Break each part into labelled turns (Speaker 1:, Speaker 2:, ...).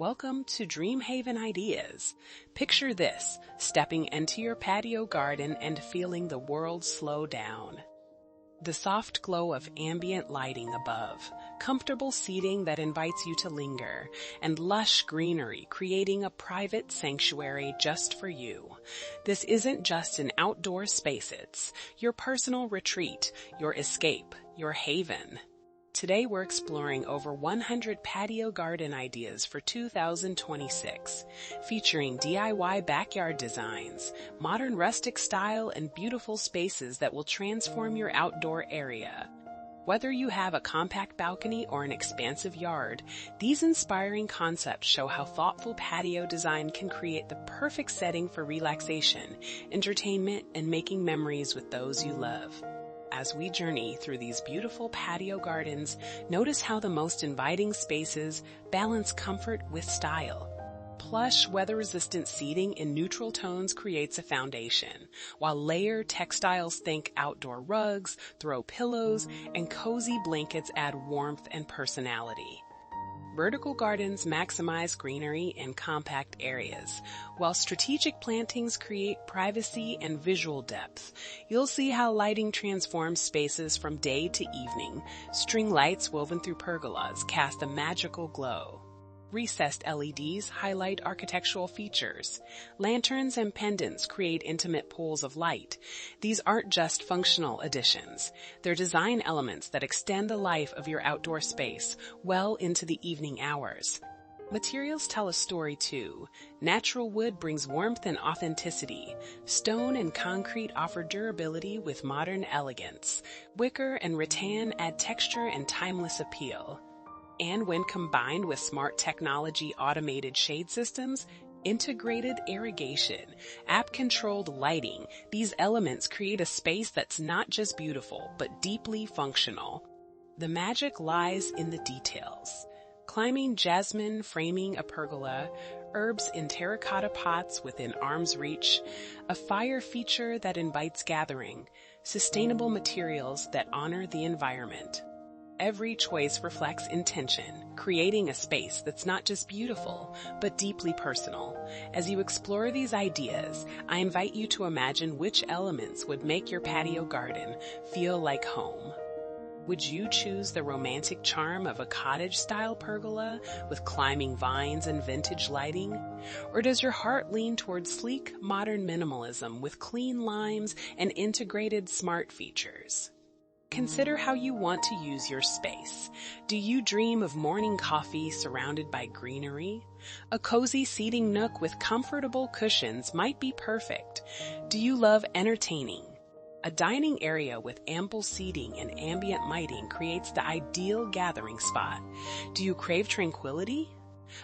Speaker 1: Welcome to DreamHaven Ideas. Picture this, stepping into your patio garden and feeling the world slow down. The soft glow of ambient lighting above, comfortable seating that invites you to linger, and lush greenery creating a private sanctuary just for you. This isn't just an outdoor space, it's your personal retreat, your escape, your haven. Today we're exploring over 100 patio garden ideas for 2026, featuring DIY backyard designs, modern rustic style, and beautiful spaces that will transform your outdoor area. Whether you have a compact balcony or an expansive yard, these inspiring concepts show how thoughtful patio design can create the perfect setting for relaxation, entertainment, and making memories with those you love. As we journey through these beautiful patio gardens, notice how the most inviting spaces balance comfort with style. Plush, weather-resistant seating in neutral tones creates a foundation, while layered textiles, think outdoor rugs, throw pillows, and cozy blankets add warmth and personality. Vertical gardens maximize greenery in compact areas, while strategic plantings create privacy and visual depth. You'll see how lighting transforms spaces from day to evening. String lights woven through pergolas cast a magical glow. Recessed LEDs highlight architectural features. Lanterns and pendants create intimate pools of light. These aren't just functional additions. They're design elements that extend the life of your outdoor space well into the evening hours. Materials tell a story too. Natural wood brings warmth and authenticity. Stone and concrete offer durability with modern elegance. Wicker and rattan add texture and timeless appeal. And when combined with smart technology, automated shade systems, integrated irrigation, app-controlled lighting, these elements create a space that's not just beautiful, but deeply functional. The magic lies in the details. Climbing jasmine framing a pergola, herbs in terracotta pots within arm's reach, a fire feature that invites gathering, sustainable materials that honor the environment. Every choice reflects intention, creating a space that's not just beautiful, but deeply personal. As you explore these ideas, I invite you to imagine which elements would make your patio garden feel like home. Would you choose the romantic charm of a cottage-style pergola with climbing vines and vintage lighting? Or does your heart lean towards sleek, modern minimalism with clean limes and integrated smart features? Consider how you want to use your space. Do you dream of morning coffee surrounded by greenery? A cozy seating nook with comfortable cushions might be perfect. Do you love entertaining? A dining area with ample seating and ambient lighting creates the ideal gathering spot. Do you crave tranquility?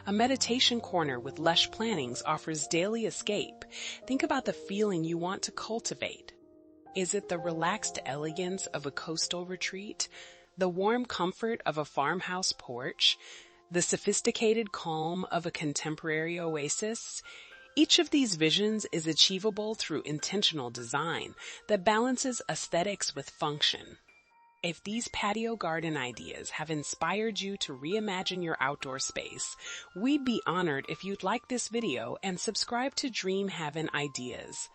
Speaker 1: A meditation corner with lush plantings offers daily escape. Think about the feeling you want to cultivate. Is it the relaxed elegance of a coastal retreat, the warm comfort of a farmhouse porch, the sophisticated calm of a contemporary oasis? Each of these visions is achievable through intentional design that balances aesthetics with function. If these patio garden ideas have inspired you to reimagine your outdoor space, we'd be honored if you'd like this video and subscribe to DreamHaven Ideas.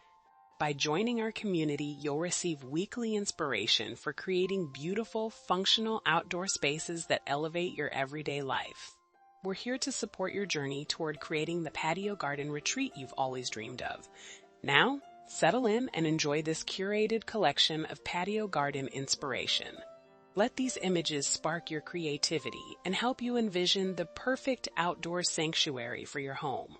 Speaker 1: By joining our community, you'll receive weekly inspiration for creating beautiful, functional outdoor spaces that elevate your everyday life. We're here to support your journey toward creating the patio garden retreat you've always dreamed of. Now, settle in and enjoy this curated collection of patio garden inspiration. Let these images spark your creativity and help you envision the perfect outdoor sanctuary for your home.